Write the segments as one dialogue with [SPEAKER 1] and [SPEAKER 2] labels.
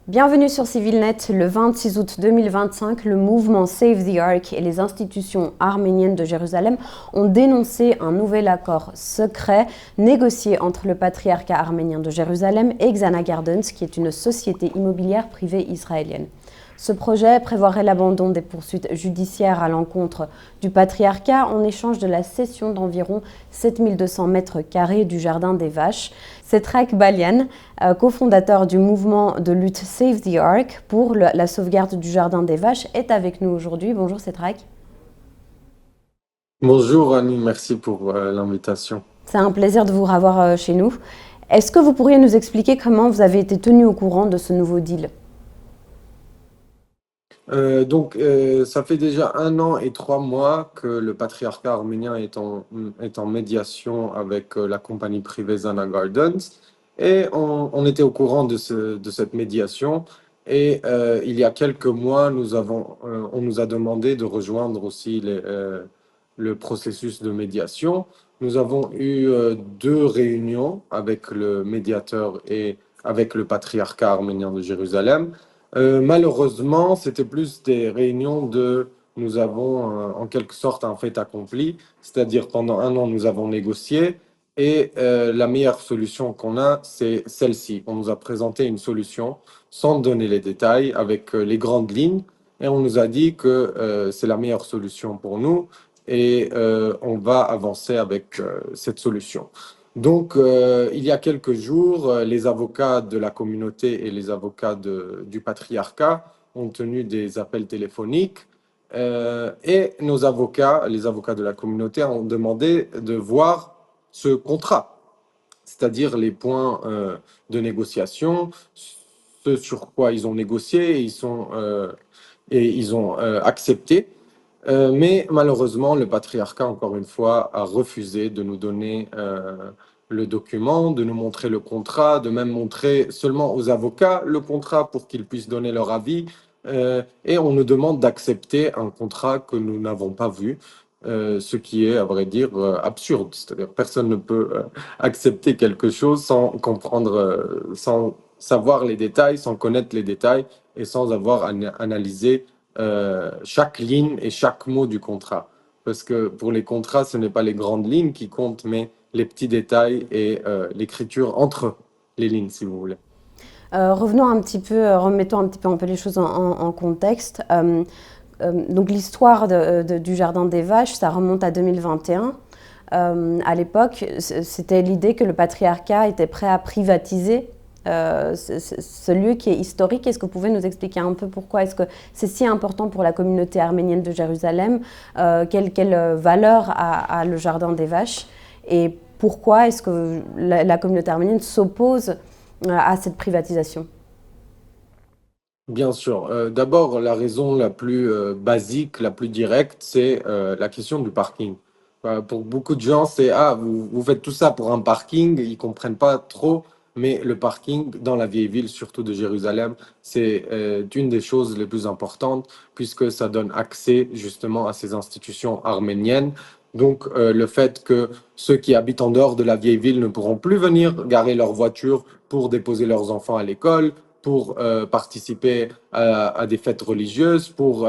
[SPEAKER 1] Bienvenue sur CivilNet. Le 26 août 2025, le mouvement Save the Ark et les institutions arméniennes de Jérusalem ont dénoncé un nouvel accord secret négocié entre le patriarcat arménien de Jérusalem et Xana Gardens, qui est une société immobilière privée israélienne. Ce projet prévoirait l'abandon des poursuites judiciaires à l'encontre du patriarcat en échange de la cession d'environ 7200 mètres carrés du Jardin des Vaches. Setrak Balian, cofondateur du mouvement de lutte Save the Ark pour la sauvegarde du Jardin des Vaches, est avec nous aujourd'hui. Bonjour Setrak.
[SPEAKER 2] Bonjour Annie, merci pour l'invitation.
[SPEAKER 1] C'est un plaisir de vous revoir chez nous. Est-ce que vous pourriez nous expliquer comment vous avez été tenu au courant de ce nouveau deal ?
[SPEAKER 2] Ça fait déjà 1 an et 3 mois que le patriarcat arménien est en médiation avec la compagnie privée Xana Gardens et on était au courant de cette médiation et il y a quelques mois, on nous a demandé de rejoindre aussi le processus de médiation. Nous avons eu 2 réunions avec le médiateur et avec le patriarcat arménien de Jérusalem. Malheureusement, c'était plus des réunions nous avons en quelque sorte un fait accompli, c'est-à-dire pendant 1 an, nous avons négocié et la meilleure solution qu'on a, c'est celle-ci. On nous a présenté une solution sans donner les détails, avec les grandes lignes, et on nous a dit que c'est la meilleure solution pour nous et on va avancer avec cette solution. Donc, il y a quelques jours, les avocats de la communauté et les avocats du patriarcat ont tenu des appels téléphoniques et nos avocats, les avocats de la communauté, ont demandé de voir ce contrat, c'est-à-dire les points de négociation, ce sur quoi ils ont négocié et ils ont accepté. Mais malheureusement, le patriarcat, encore une fois, a refusé de nous donner le document, de nous montrer le contrat, de même montrer seulement aux avocats le contrat pour qu'ils puissent donner leur avis. Et on nous demande d'accepter un contrat que nous n'avons pas vu, ce qui est, à vrai dire, absurde. C'est-à-dire, personne ne peut accepter quelque chose sans comprendre, sans savoir les détails, sans connaître les détails et sans avoir analysé chaque ligne et chaque mot du contrat. Parce que pour les contrats, ce n'est pas les grandes lignes qui comptent, mais les petits détails et l'écriture entre les lignes, si vous voulez.
[SPEAKER 1] Revenons un petit peu, remettons un petit peu les choses en contexte. Donc l'histoire du Jardin des Vaches, ça remonte à 2021. À l'époque, c'était l'idée que le patriarcat était prêt à privatiser ce lieu qui est historique. Est-ce que vous pouvez nous expliquer un peu pourquoi est-ce que c'est si important pour la communauté arménienne de Jérusalem? Quelle valeur a le Jardin des Vaches? Et pourquoi est-ce que la communauté arménienne s'oppose à cette privatisation?
[SPEAKER 2] Bien sûr. D'abord, la raison la plus basique, la plus directe, c'est la question du parking. Pour beaucoup de gens, c'est ah, vous faites tout ça pour un parking, ils comprennent pas trop, mais le parking dans la vieille ville, surtout de Jérusalem, c'est une des choses les plus importantes puisque ça donne accès justement à ces institutions arméniennes. Donc, le fait que ceux qui habitent en dehors de la vieille ville ne pourront plus venir garer leur voiture pour déposer leurs enfants à l'école, pour participer à des fêtes religieuses, pour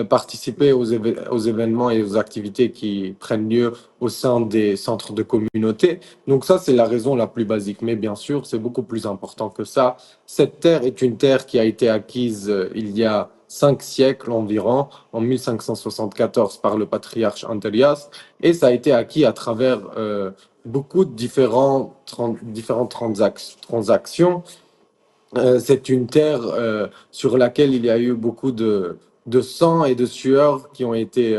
[SPEAKER 2] participer aux événements et aux activités qui prennent lieu au sein des centres de communauté. Donc ça, c'est la raison la plus basique. Mais bien sûr, c'est beaucoup plus important que ça. Cette terre est une terre qui a été acquise il y a 5 siècles environ, en 1574 par le patriarche Antelias, et ça a été acquis à travers beaucoup de différentes transactions. C'est une terre sur laquelle il y a eu beaucoup de sang et de sueur qui ont été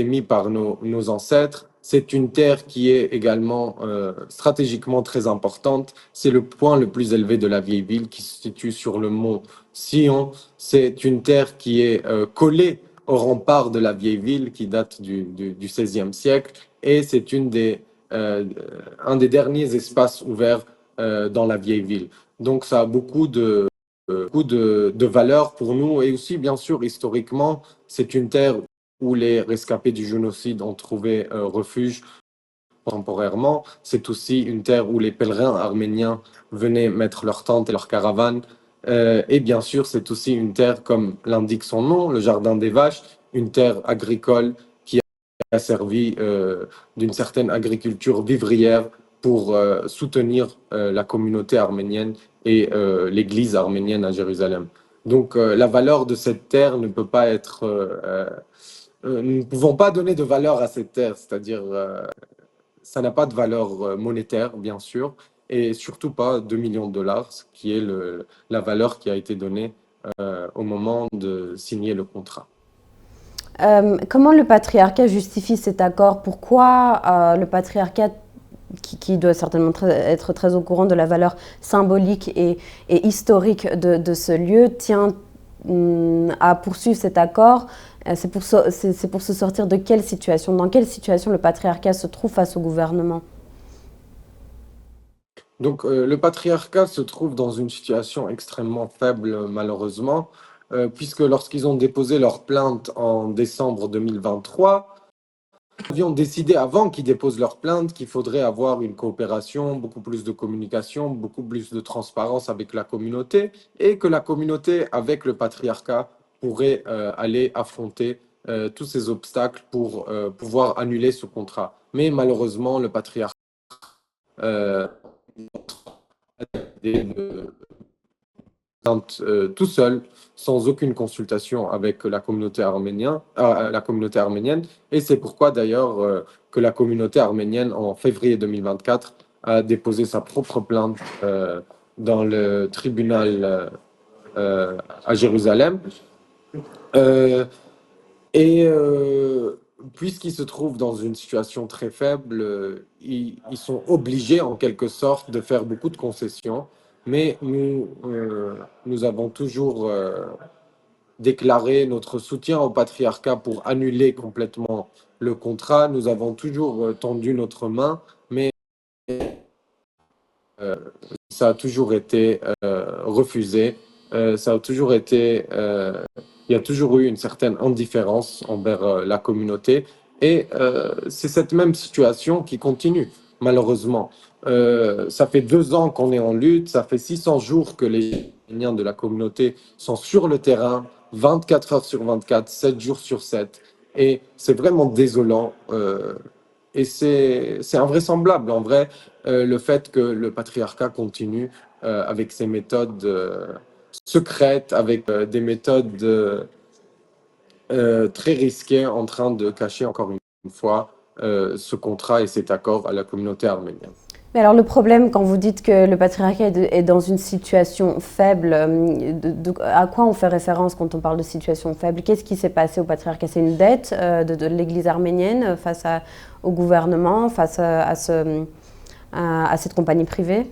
[SPEAKER 2] mis par nos ancêtres. C'est une terre qui est également stratégiquement très importante. C'est le point le plus élevé de la vieille ville qui se situe sur le mont Sion. C'est une terre qui est collée au rempart de la vieille ville qui date du XVIe siècle et c'est un des derniers espaces ouverts dans la vieille ville. Donc ça a beaucoup de valeur pour nous et aussi bien sûr historiquement, c'est une terre où les rescapés du génocide ont trouvé refuge temporairement. C'est aussi une terre où les pèlerins arméniens venaient mettre leurs tentes et leurs caravanes. Et bien sûr, c'est aussi une terre, comme l'indique son nom, le Jardin des Vaches, une terre agricole qui a servi d'une certaine agriculture vivrière pour soutenir la communauté arménienne et l'église arménienne à Jérusalem. Donc la valeur de cette terre ne peut pas être... nous ne pouvons pas donner de valeur à cette terre, c'est-à-dire ça n'a pas de valeur monétaire, bien sûr, et surtout pas 2 millions de dollars, ce qui est la valeur qui a été donnée au moment de signer le contrat.
[SPEAKER 1] Comment le patriarcat justifie cet accord? Pourquoi le patriarcat, qui doit certainement être très au courant de la valeur symbolique et historique de ce lieu, tient à poursuivre cet accord? C'est pour se sortir de quelle situation? Dans quelle situation le patriarcat se trouve face au gouvernement?
[SPEAKER 2] Donc, le patriarcat se trouve dans une situation extrêmement faible, malheureusement, puisque lorsqu'ils ont déposé leur plainte en décembre 2023, nous avions décidé avant qu'ils déposent leur plainte qu'il faudrait avoir une coopération, beaucoup plus de communication, beaucoup plus de transparence avec la communauté, et que la communauté, avec le patriarcat, pourrait aller affronter tous ces obstacles pour pouvoir annuler ce contrat. Mais malheureusement, le patriarcat tout seul, sans aucune consultation avec la communauté arménienne. Et c'est pourquoi d'ailleurs que la communauté arménienne, en février 2024, a déposé sa propre plainte dans le tribunal à Jérusalem. Et puisqu'ils se trouvent dans une situation très faible, ils sont obligés en quelque sorte de faire beaucoup de concessions. Mais nous avons toujours déclaré notre soutien au patriarcat pour annuler complètement le contrat. Nous avons toujours tendu notre main, mais ça a toujours été refusé. Ça a toujours été, il y a toujours eu une certaine indifférence envers la communauté. Et c'est cette même situation qui continue, malheureusement. Ça fait 2 ans qu'on est en lutte, ça fait 600 jours que les Arméniens de la communauté sont sur le terrain, 24 heures sur 24, 7 jours sur 7. Et c'est vraiment désolant. Et c'est invraisemblable, en vrai, le fait que le patriarcat continue avec ses méthodes secrètes, avec des méthodes très risquées, en train de cacher encore une fois ce contrat et cet accord à la communauté arménienne.
[SPEAKER 1] Mais alors le problème, quand vous dites que le patriarcat est dans une situation faible, à quoi on fait référence quand on parle de situation faible? Qu'est-ce qui s'est passé au patriarcat? C'est une dette de l'Église arménienne face au gouvernement, face à cette compagnie privée?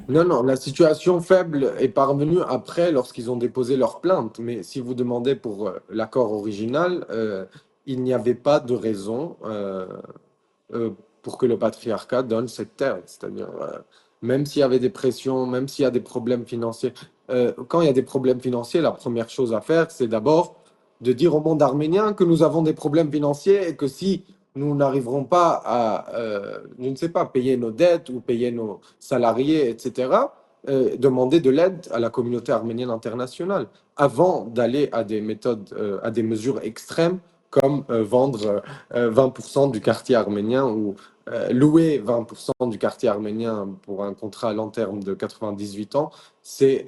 [SPEAKER 2] Non, non, la situation faible est parvenue après lorsqu'ils ont déposé leur plainte. Mais si vous demandez pour l'accord original, il n'y avait pas de raison pour que le patriarcat donne cette terre. C'est-à-dire, même s'il y avait des pressions, même s'il y a des problèmes financiers, quand il y a des problèmes financiers, la première chose à faire, c'est d'abord de dire au monde arménien que nous avons des problèmes financiers et que si nous n'arriverons pas à, je ne sais pas, payer nos dettes ou payer nos salariés, etc., demander de l'aide à la communauté arménienne internationale avant d'aller à des méthodes, à des mesures extrêmes comme vendre 20% du quartier arménien ou louer 20% du quartier arménien pour un contrat à long terme de 98 ans, c'est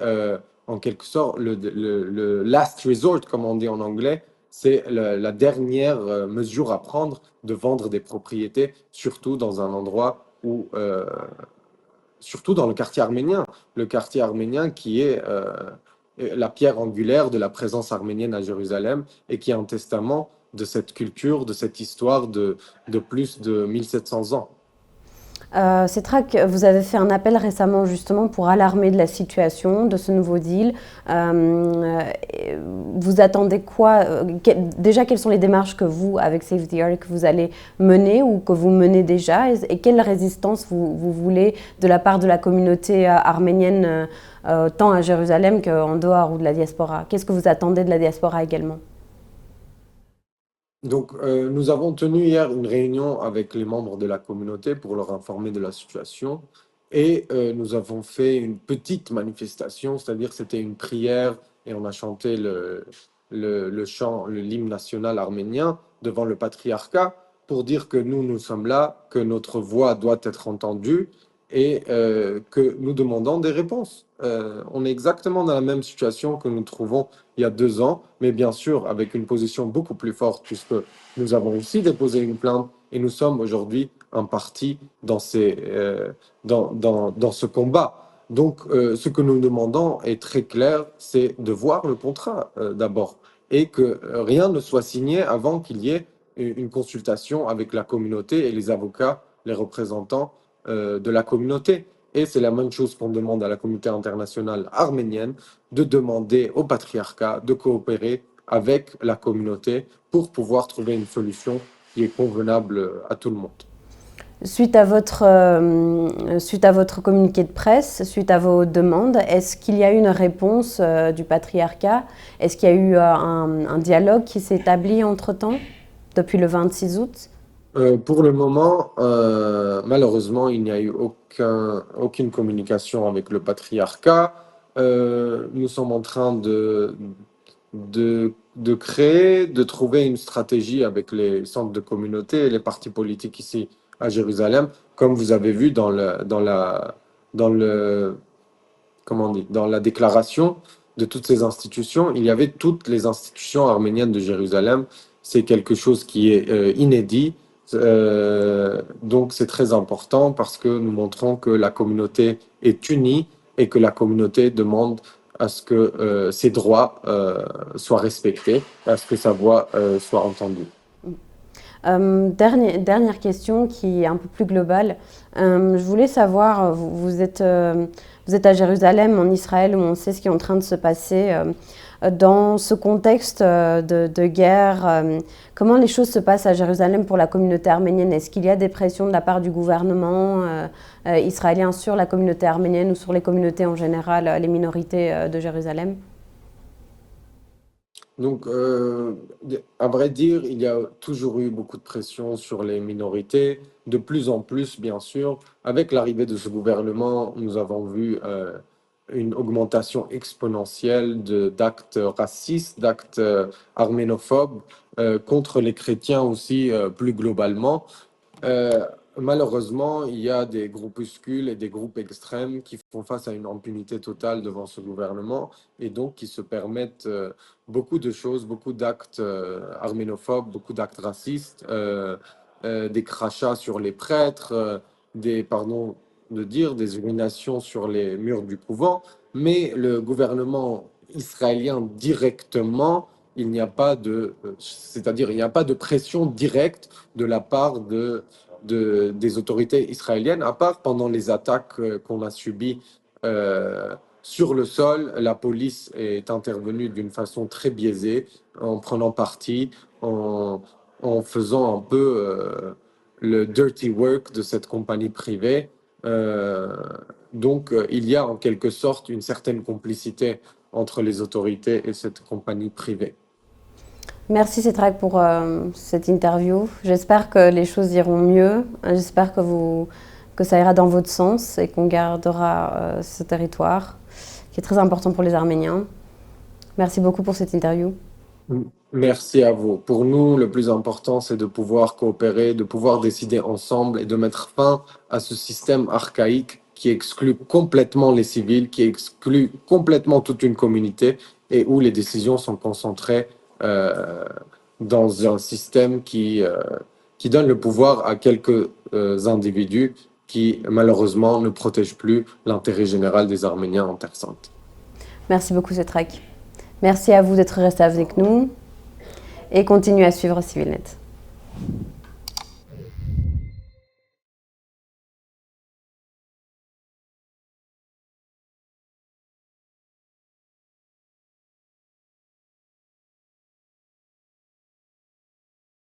[SPEAKER 2] en quelque sorte le last resort, comme on dit en anglais, c'est la dernière mesure à prendre de vendre des propriétés, surtout dans un endroit où, surtout dans le quartier arménien qui est la pierre angulaire de la présence arménienne à Jérusalem et qui est un testament de cette culture, de cette histoire de plus de 1700 ans.
[SPEAKER 1] Cétrac, vous avez fait un appel récemment justement pour alarmer de la situation, de ce nouveau deal. Vous attendez quoi? Déjà, quelles sont les démarches que vous, avec Save the Ark, vous allez mener ou que vous menez déjà? Et quelle résistance vous voulez de la part de la communauté arménienne, tant à Jérusalem qu'en dehors ou de la diaspora? Qu'est-ce que vous attendez de la diaspora également?
[SPEAKER 2] Donc, nous avons tenu hier une réunion avec les membres de la communauté pour leur informer de la situation et nous avons fait une petite manifestation, c'est-à-dire c'était une prière et on a chanté le chant, l'hymne national arménien devant le patriarcat pour dire que nous sommes là, que notre voix doit être entendue et que nous demandons des réponses. On est exactement dans la même situation que nous trouvons il y a 2 ans, mais bien sûr avec une position beaucoup plus forte, puisque nous avons aussi déposé une plainte et nous sommes aujourd'hui un parti dans ce combat. Donc, ce que nous demandons est très clair, c'est de voir le contrat d'abord et que rien ne soit signé avant qu'il y ait une consultation avec la communauté et les avocats, les représentants de la communauté. Et c'est la même chose qu'on demande à la communauté internationale arménienne, de demander au patriarcat de coopérer avec la communauté pour pouvoir trouver une solution qui est convenable à tout le monde.
[SPEAKER 1] Suite à votre communiqué de presse, suite à vos demandes, est-ce qu'il y a eu une réponse du patriarcat? Est-ce qu'il y a eu un dialogue qui s'est établi entre-temps, depuis le 26 août?
[SPEAKER 2] Pour le moment, malheureusement, il n'y a eu aucune communication avec le patriarcat. Nous sommes en train de créer, de trouver une stratégie avec les centres de communauté et les partis politiques ici à Jérusalem. Comme vous avez vu dans le, comment on dit, dans la déclaration de toutes ces institutions, il y avait toutes les institutions arméniennes de Jérusalem. C'est quelque chose qui est inédit. Donc c'est très important parce que nous montrons que la communauté est unie et que la communauté demande à ce que ses droits soient respectés, à ce que sa voix soit entendue.
[SPEAKER 1] Dernière question qui est un peu plus globale. Je voulais savoir, vous êtes à Jérusalem, en Israël, où on sait ce qui est en train de se passer. Dans ce contexte de guerre, comment les choses se passent à Jérusalem pour la communauté arménienne? Est-ce qu'il y a des pressions de la part du gouvernement israélien sur la communauté arménienne ou sur les communautés en général, les minorités de Jérusalem?
[SPEAKER 2] Donc, à vrai dire, il y a toujours eu beaucoup de pression sur les minorités, de plus en plus, bien sûr. Avec l'arrivée de ce gouvernement, nous avons vu une augmentation exponentielle d'actes racistes, d'actes arménophobes, contre les chrétiens aussi, plus globalement. Euh, Malheureusement, il y a des groupuscules et des groupes extrêmes qui font face à une impunité totale devant ce gouvernement et donc qui se permettent beaucoup de choses, beaucoup d'actes arménophobes, beaucoup d'actes racistes, des crachats sur les prêtres, pardon de dire, des urinations sur les murs du couvent. Mais le gouvernement israélien directement, il n'y a pas c'est-à-dire il n'y a pas de pression directe de la part des autorités israéliennes, à part pendant les attaques qu'on a subies sur le sol. La police est intervenue d'une façon très biaisée, en prenant parti, en faisant un peu le dirty work de cette compagnie privée. Donc, il y a en quelque sorte une certaine complicité entre les autorités et cette compagnie privée.
[SPEAKER 1] Merci Cétrac pour cette interview. J'espère que les choses iront mieux. J'espère que ça ira dans votre sens et qu'on gardera ce territoire qui est très important pour les Arméniens. Merci beaucoup pour cette interview.
[SPEAKER 2] Merci à vous. Pour nous, le plus important, c'est de pouvoir coopérer, de pouvoir décider ensemble et de mettre fin à ce système archaïque qui exclut complètement les civils, qui exclut complètement toute une communauté et où les décisions sont concentrées dans un système qui donne le pouvoir à quelques individus qui, malheureusement, ne protègent plus l'intérêt général des Arméniens en Terre Sainte.
[SPEAKER 1] Merci beaucoup, Cétrac. Merci à vous d'être resté avec nous et continuez à suivre CivilNet.